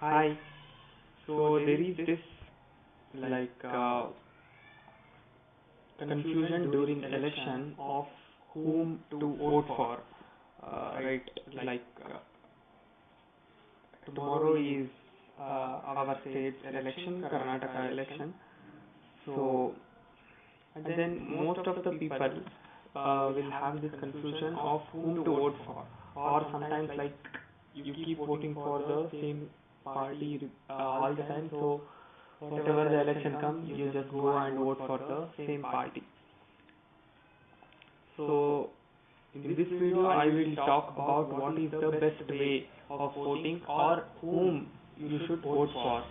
Hi. So there is this like confusion during election of whom to vote for. Right? Like tomorrow is our state's election, Karnataka election. So and then most of the people will have this confusion of whom to vote for, or sometimes like you keep voting for the same party all the time. So whatever the election comes, you just go and vote for the same party. So in this video, I will talk about what is the best way of voting or whom you should vote for.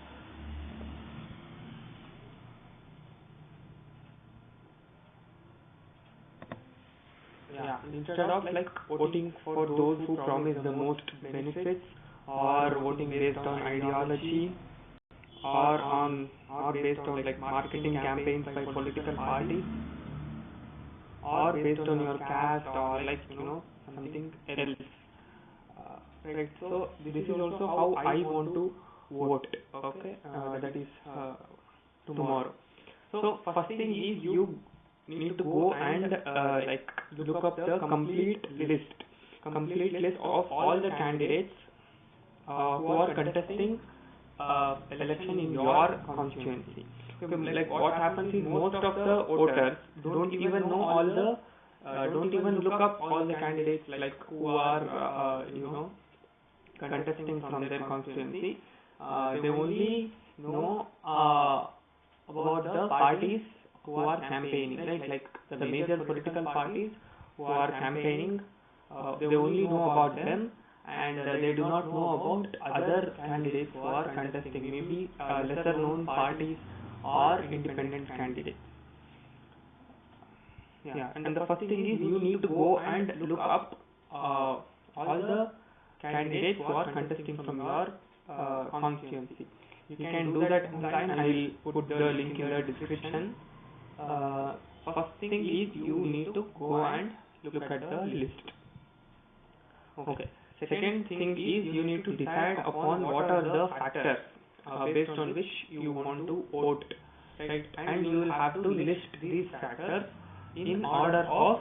Yeah, instead of like voting for those who promise the most benefits, or voting based on ideology, or based on like marketing campaigns by political parties, or based on your caste, or like something else. Right. So this is also how I want to vote. Okay. That is tomorrow. So first thing is you need to go and like look up the complete list of all the candidates who are contesting election in your constituency. Okay, like what happens is most of the voters don't even know all the don't even look up all the candidates like who are contesting from their constituency. They only know about the parties who are campaigning, right? Like the major political parties who are campaigning, they only know about them, and they do not know about other candidates who are contesting, maybe lesser known parties or independent candidates. Yeah, and the first thing is you need to go and look up all the candidates who are contesting from your constituency. You can do that online. I will put the link in the description. First thing is you need to go and look at the list. Okay. Second thing is you need to decide upon what are the factors based on which you want to vote, right? And you will have to list these factors in order of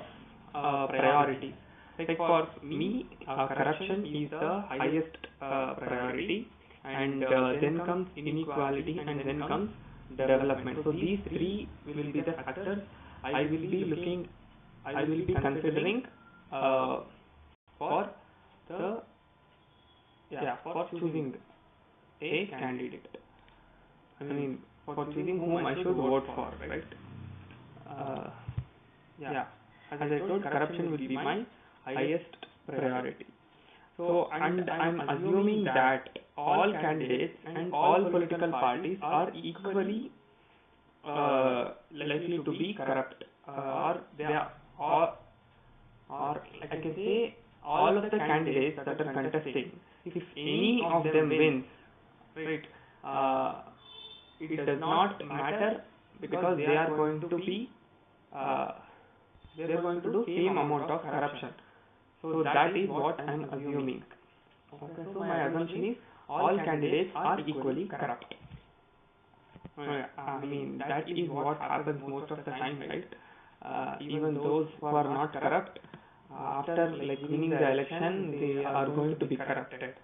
priority. Like for me, corruption is the highest priority, and then comes inequality, and then comes development. So these three will be the factors I will be looking, I will be considering for the for choosing a candidate. I mean, for choosing whom I should vote for, right? Yeah, as I told, corruption will be my highest priority. So, and I'm assuming that all candidates and all political parties are equally likely to be corrupt, or they are, or I can say all of the candidates that are contesting, if any of them wins, right, it does not matter, because they are going to be they are going to do same amount of corruption. So that is what I am assuming. Okay, so my assumption is all candidates are equally corrupt. I mean, that is what happens most of the time, right? Even those who are not corrupt, after like winning the election, they are going to be corrupted,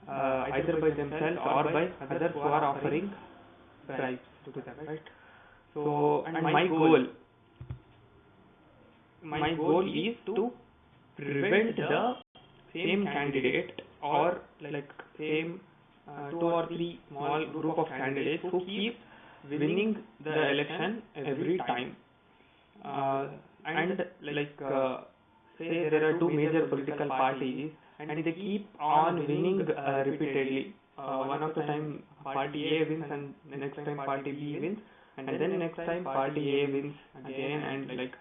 either by themselves or by others who are offering bribes to them, right? So, and my goal is to prevent the same candidate, or like same two or three small group of candidates who keep winning the election every time. And like say there are two major political parties, and they keep on winning repeatedly. One of the time party A wins, and the next time party B wins, and then next time party A wins again, and like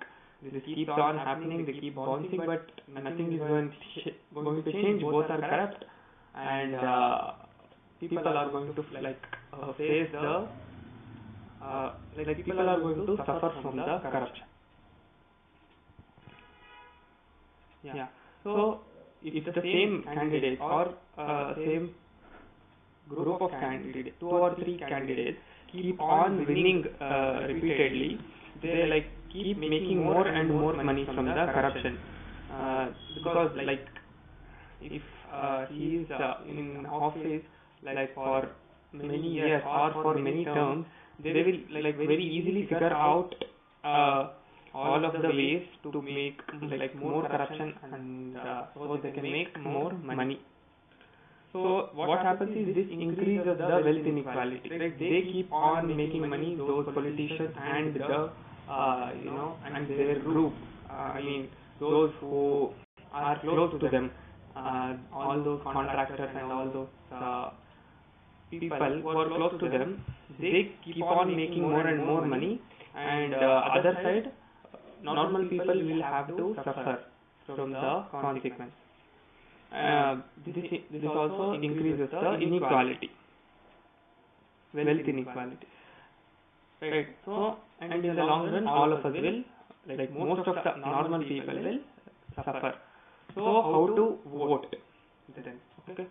this keeps on happening. They keep bouncing, but nothing is going to change. Both are corrupt, and people are going to like face the like people are going to suffer from the corruption. Yeah. So if the same candidate or same group of candidates, two or three candidates, keep on winning repeatedly, they like keep making more and more money from the corruption. Because like if he is in office like for many years or for many terms, they will like very easily figure out all of the ways to make like more corruption, and so they can make more money. So what happens is this increases the wealth inequality, right? They keep on making money, those politicians and the and their group. I mean those who are close to them, all those contractors and all those people who are close to them, they keep on making more and more money, and other side, normal people will have to suffer from the consequence. This also increases the inequality, wealth inequality, right? So, and in the long run, all of us will, like most of the normal people will suffer. So, how to vote then? Okay.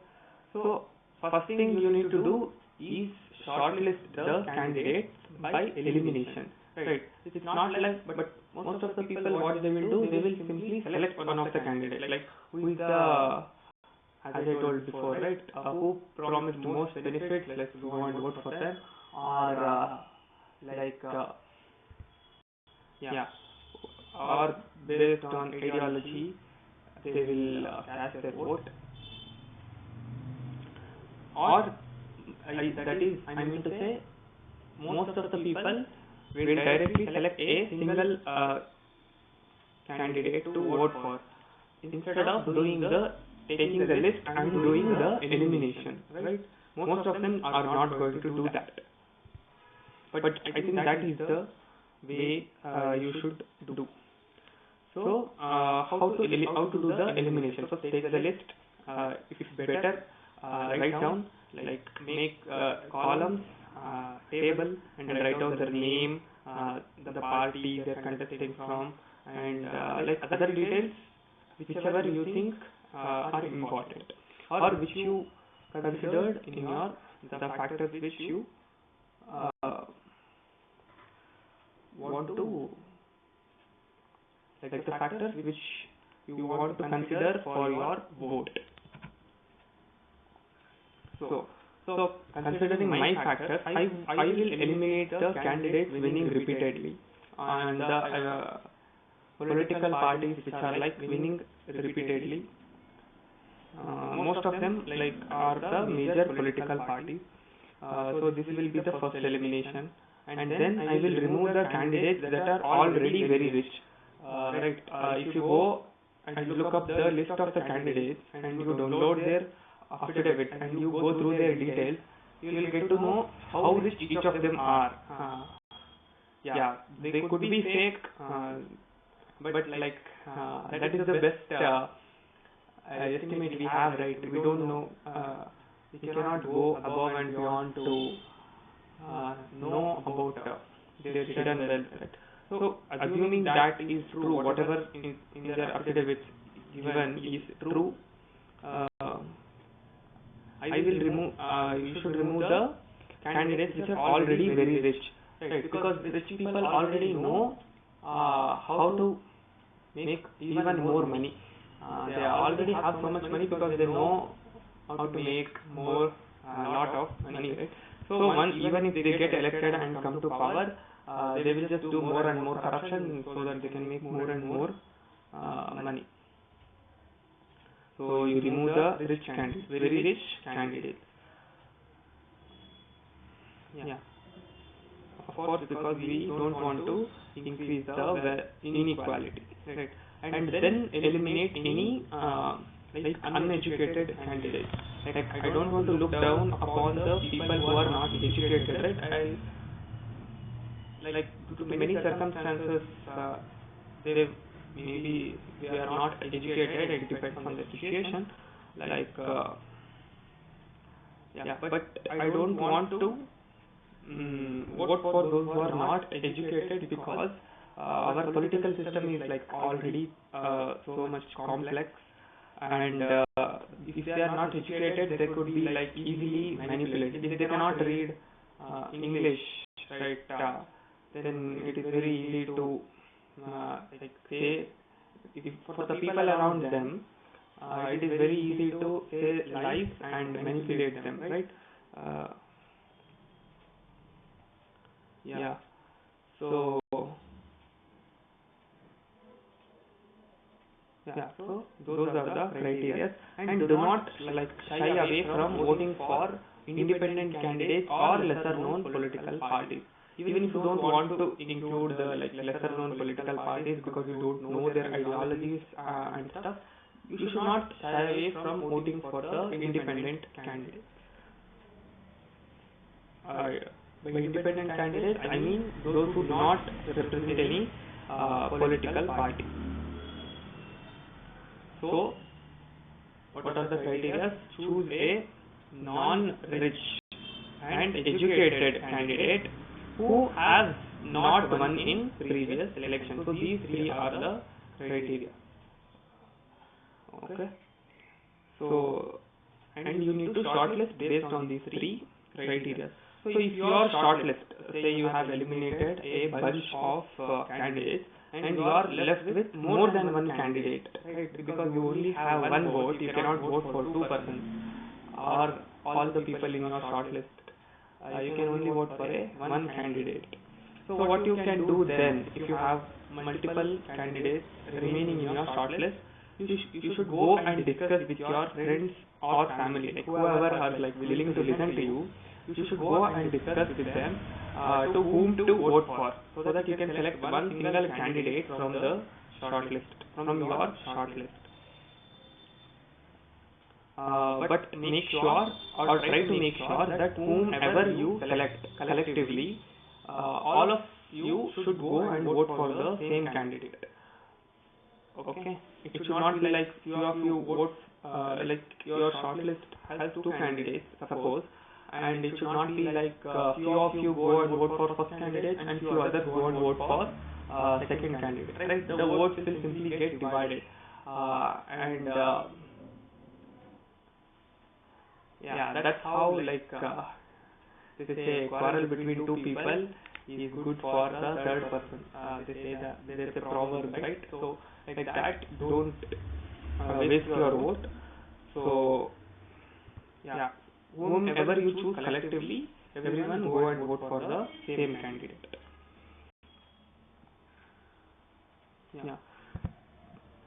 So, first thing you need to do is shortlist the candidates by elimination, right? It's not like, but most of the people, what they will do, they will simply select one of the candidates, like who is the, as I told before, right? Who promised most benefits, let's go and vote for them, or or based on ideology, they will cast their vote, or I mean to say, most of the people will directly select a single candidate to vote for, instead of taking the list and doing the elimination, right? Most of them are not going to do that. But I think that is the way you should do. So how to do the elimination? First, take the list. If it's better, write down, like make columns, table, and write down their name, the party they're contesting from, and like other details, whichever you think are important, or which you considered in your the factors which you want to, like the factors which you want to consider for your vote. So considering my factors, I will eliminate the candidates winning repeatedly, and the political parties which are like winning repeatedly. Most of them like are the major political parties. So this will be the first elimination, and then I will remove the candidates that are already very rich. Right? If you go and you look up the list of the candidates and you download their affidavits and you go through their details, you will get to know how rich each of them are. They could be fake, but like that is the best estimate we have, right? We don't know. We cannot go above and beyond to know about their hidden wealth, right? So assuming that is true, whatever in their affidavits given is true, I will remove. You should remove the candidates which are already very rich, right? Because rich people already know how to make even more money. They already have so much money because they know how to make more, lot of money, right? So even if they get elected and come to power, they will just do more and more corruption so that they can make more and more money. So you remove the rich candidates, very rich candidates. Yeah. Of course, because we don't want to increase the inequality, right? And then eliminate any like uneducated candidates. Like I don't want to look down upon the people who are not educated, right? Like due to many circumstances, maybe they are not educated. It depends on the situation. Like but I don't want to vote for those who are not educated, because our political system is like already so much complex, and if they are not educated, they could be like easily manipulated. If they cannot read English, right, then it is very easy to like say, if for the people around them, it is very easy to say lies and manipulate them, right? Uh, yeah. So so those are the criteria, and do not like shy away from voting for independent candidates or lesser known political parties. Even if you don't want to include the like lesser known political parties because you don't know their ideologies and stuff, you should not shy away from voting for the independent candidates. By independent candidates, I mean those who do not represent any political party. So, what are the criteria? Choose a non-rich and educated candidate who has not won in previous elections. So these three are the criteria. Okay. So, and you need to shortlist based on these three criteria. So if your shortlist, say you have eliminated a bunch of candidates, and you are left with more than one candidate, right? Because you only have one vote, you cannot vote for two persons or all the people in your shortlist. You can only vote for one candidate. So what you can do then, if you have multiple candidates remaining in your shortlist, you should go and discuss with your friends or family, like whoever are like willing to listen to you. You should go and discuss with them to whom to vote for, so that you can select one single candidate from the shortlist, from your shortlist. But make sure, or try to make sure, that whomever you select collectively, all of you should go and vote for the same candidate. Okay, it should not be like few of you vote, like your shortlist has two candidates, suppose, and it should not be like few of you go and vote for first candidate and few others go and vote for second candidate, right? The votes will simply get divided, and that's how like they say quarrel between two people is good for the third person. They say that there is a proverb, right? So like that, don't waste your vote. So whomever you choose collectively, everyone go and vote for the same candidate.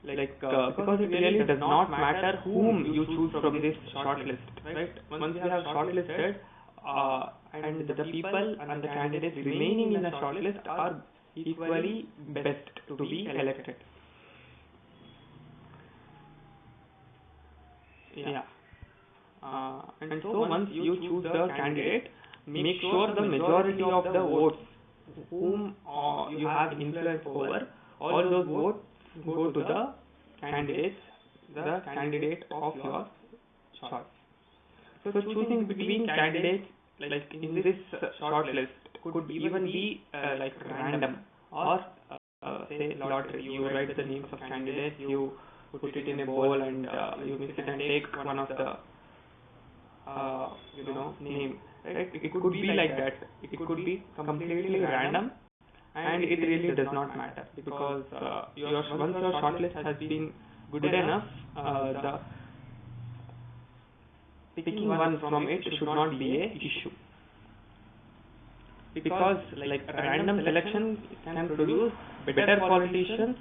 Because it really does not matter whom you choose from this shortlist, right? Once you have shortlisted, and the people and the candidates remaining in the shortlist are equally best to be elected. And so once you choose the candidate, make sure the majority of the votes whom you have influence over, all those votes go to the candidate of your choice. So choosing between candidates like in this shortlist could even be like random, or say lottery. You write the names of candidates, you put it in a bowl, and you mix it and take one of the name, right? It could be like that. It could be completely random, and it really does not matter, because once your shortlist has been good enough, the picking one from it should not be a issue, because like random selection can produce better politicians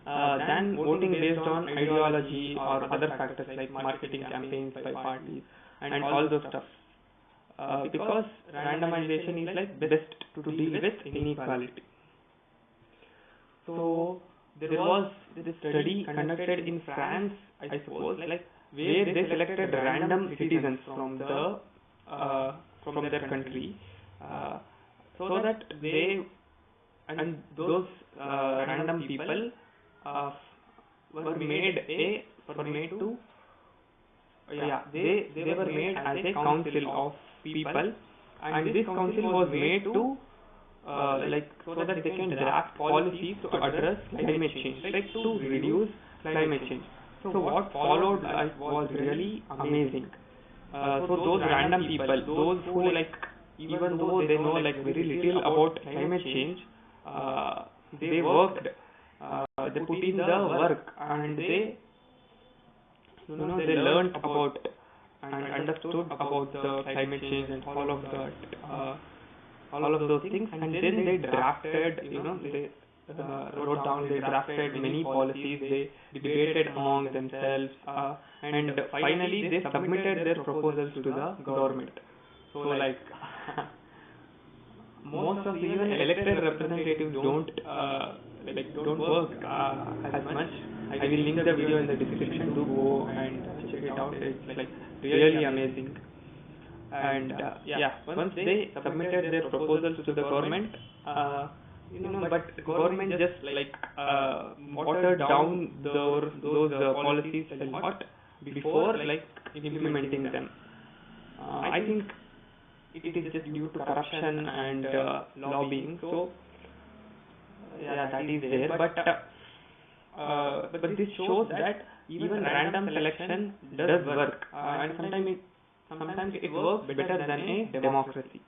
than voting based on ideology or other factors like marketing campaigns by parties and all those stuff. Because randomization is like best to deal with inequality. So there was this study conducted in France, I suppose, like where they selected random citizens from their country, so that they and those random people were made they were made as a council of people, and this council was made to so that they can draft policies to address climate change, like to reduce climate change. So what followed was really amazing. So those random people, those who like, even though they know like very little about climate change, they worked, they put in the work, and they learned about and understood about the climate change and all of those things, and then they drafted, they wrote down, they drafted many policies, they debated among themselves, and finally they submitted their proposals to the government. So like most of the even elected representatives don't work as much. I will link the video in the description. Do go and check it out. It's like really amazing. And once they submitted their proposals to the government, but government just like watered down those policies a lot before like implementing them. I think it is just due to corruption and lobbying. So that is there. But this shows that even random selection does work, and sometimes it works better than a democracy.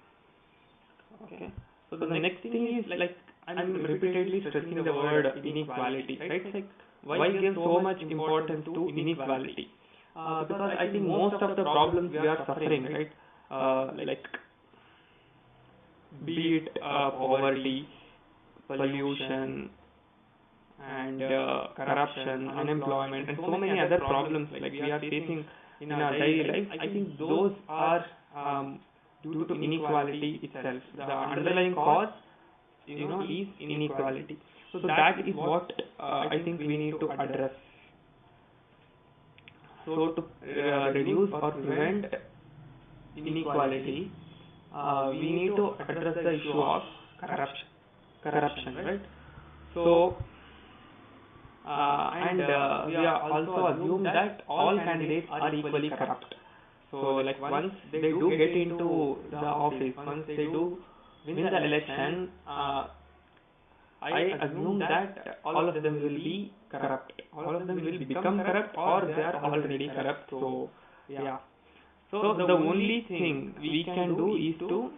Okay. So the next thing is like, I'm repeatedly stressing the word inequality, right? Like, why give so much importance to inequality? Because I think most of the problems we are suffering, right? Like, be it poverty, pollution, and corruption, unemployment, and so many other problems like we are facing in our daily life. I think those are due to inequality itself. The underlying cause, is inequality. So that is what I think we need to address. So to reduce or prevent inequality, we need to address the issue of corruption, right? So we are also assume that all candidates are equally corrupt. So like once they do get into the office, once they do win the election, I assume that all of them will be corrupt. All of them will become corrupt, or they are already corrupt. So yeah. So the only thing we can do is to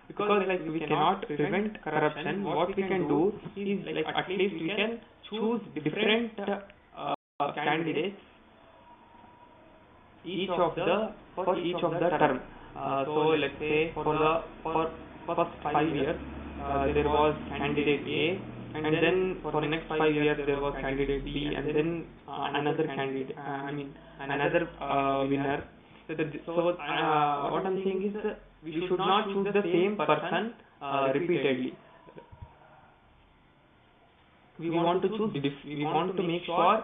because like we cannot prevent corruption. What we can do is like at least we can choose different candidates for each of the term. So let's say for first 5 years there was candidate A, and then for the next 5 years there was candidate B, and then another candidate. Another winner. So what I'm saying is we should not choose the same person repeatedly. We want to make sure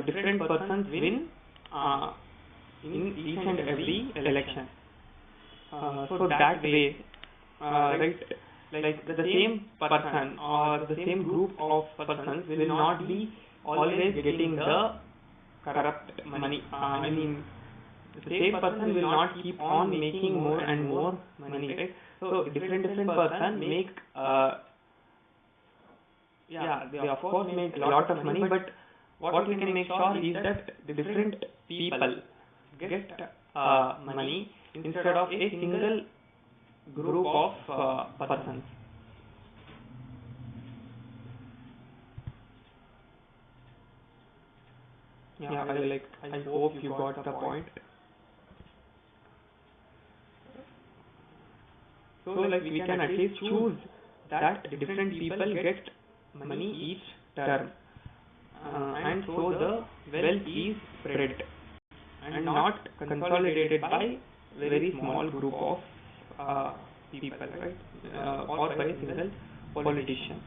different persons win in each and every election. So that way, right, like the same person or the same group of persons will not be always getting the corrupt money. The same person will not keep on making more and more money, right? So different person make they of course make a lot of money, but what we can make sure is that different people get money instead of a single group of persons. I hope you got the point. So like we can at least choose that different people get money each term, and so the wealth is spread and not consolidated by very small group of people, right? Or by a single politician.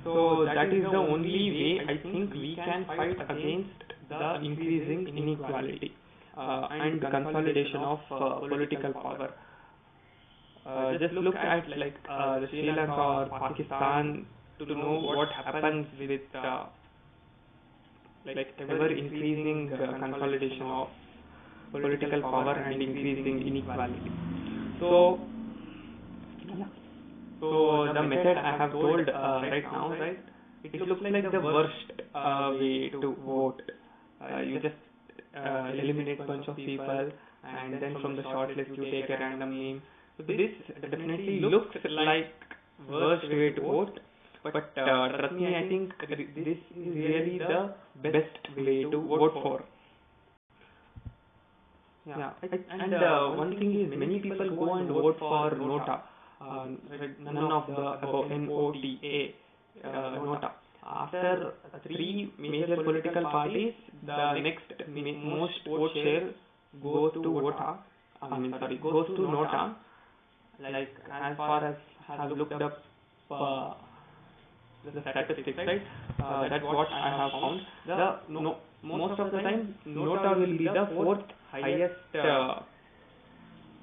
So that is the only way I think we can fight against the increasing inequality and the consolidation of political power. Just look at like the Sri Lanka or Pakistan to know what happens with like ever increasing consolidation of political power and increasing inequality. So So the method I have told right now, right? It looks like the worst way to vote. You just eliminate a bunch of people, and then from the shortlist you take a random name. So this definitely looks like worst way to vote. But trust me, I think this is really the best way to vote for. Yeah, and one thing is many people go and vote for Nota, none of the above, NOTA, Nota. After three major political parties, the next most vote share goes to Vota. Goes to Nota. Like as far as I have looked up the statistics, right? That's what I have found. Most of the time, Nota will be the fourth highest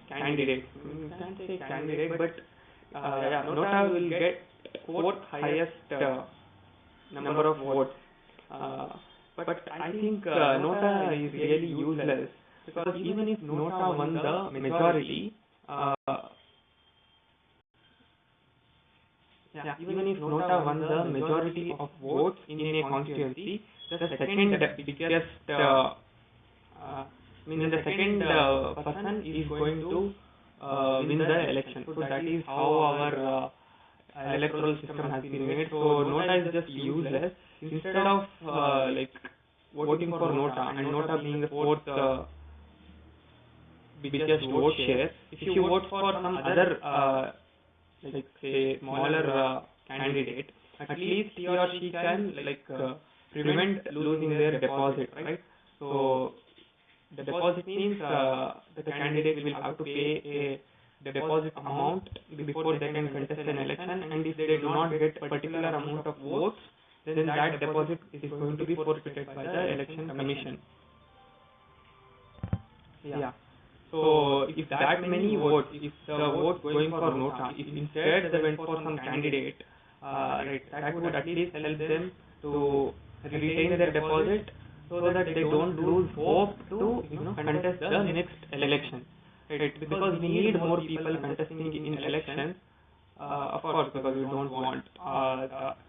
candidate. You can't say candidate, but Nota will get fourth highest number of votes. But I think Nota is really useless because even if Nota won the majority, even if Nota won the majority of votes in a constituency, the second biggest, the second person is going to win the election. So that is how our electoral system has been made. So Nota is just useless. Instead of voting for Nota and Nota being the fourth biggest vote share, if you vote for some other say smaller candidate, at least he or she can prevent losing their deposit, right? So the deposit means the candidate will have to pay a deposit amount before they can contest an election, and if they do not get a particular amount of votes, then that deposit is going to be forfeited by the election commission. Yeah. So if that many votes, if the vote going for Nota, if instead they went for some candidate, that would at least help them to retain their deposit so that they don't lose hope to contest the next election. Right? Because we need more people contesting in elections, of course, because we don't want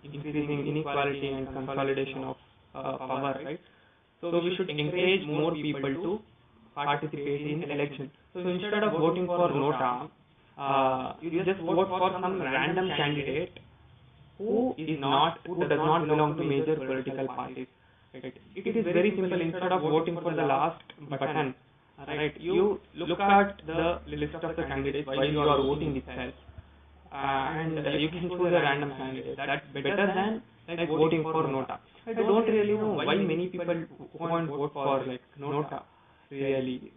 increasing inequality and consolidation of power, right? So we should encourage more people to participate in elections. So instead of voting for Nota, you just vote for some random candidate who does not belong to major political parties. Right? It is very simple. Instead of voting for the last button, right, you look at the list of the candidates while you are voting itself, and you can choose a random candidate. That's better than voting for Nota. I don't really know why many people go and vote for Nota. Really,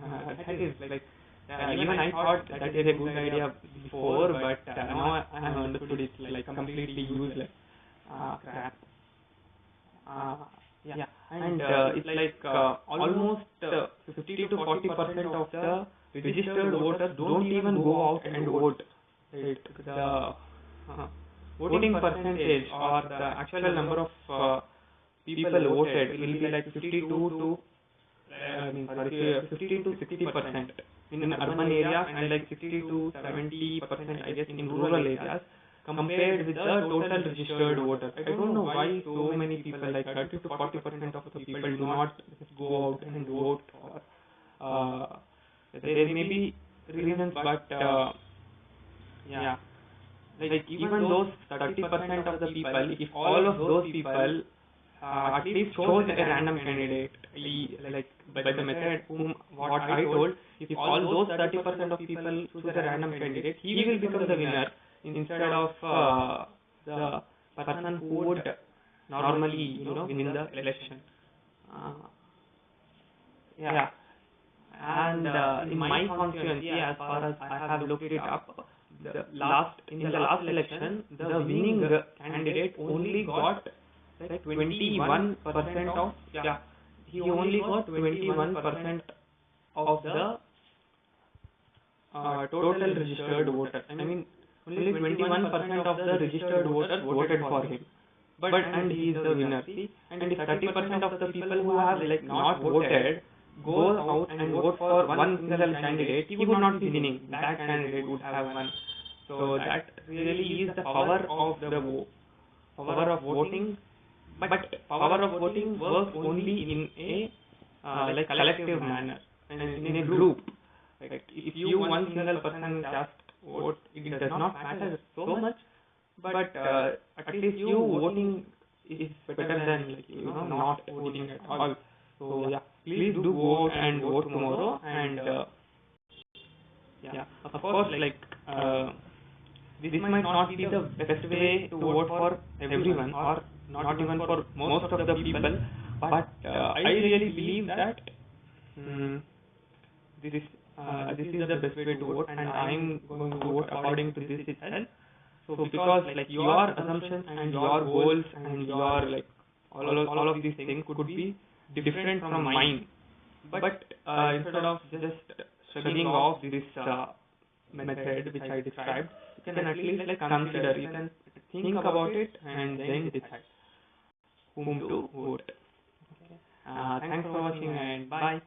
that is even I thought that is a good idea before, but now I have understood it's completely useless. Crap. And it's almost 50 to 40% of the registered voters don't even go out and vote. Right? The voting percentage or the actual number of people voted will be 52 to 60% in urban areas and 60 to 70%, I guess, in rural areas, compared with the total registered voters. I don't know why so many people, 30 to 40% of the people, do not just go out and vote. There may be reasons, but even those 30% of the people, if all of those people at least chose a random candidate, by the method what I told, if all those 30% of people choose a random candidate, he will become the winner instead of the person who would normally win the election. And in my constituency, as far as I have looked it up, in the last election, the winning candidate only got 21% of he only got 21% of the total registered voters. I mean, only 21% of the registered voters voted for him. And he is the winner. See? And if 30% of the people who have not voted go out and vote for one single candidate, he would not be winning. That candidate would have won. So that really is the power of power of voting. But power of voting works only in a like collective manner and in a group. Like if you one single person cast vote, it does not matter so much. But at least you voting is better than like, not voting at all. So yeah, please do vote and vote tomorrow. And yeah, of course, like this might not be the best way to vote for everyone, or not even for most of the people. But I really believe that mm, this this is the best way to vote, and I'm going to vote according to this itself. So because like your assumptions and your goals and your like all of these things could be different from mine, but instead of just shrugging off this method which I described, you can at least like consider, you can think about it and then decide whom to vote. Okay. Thanks for watching and bye.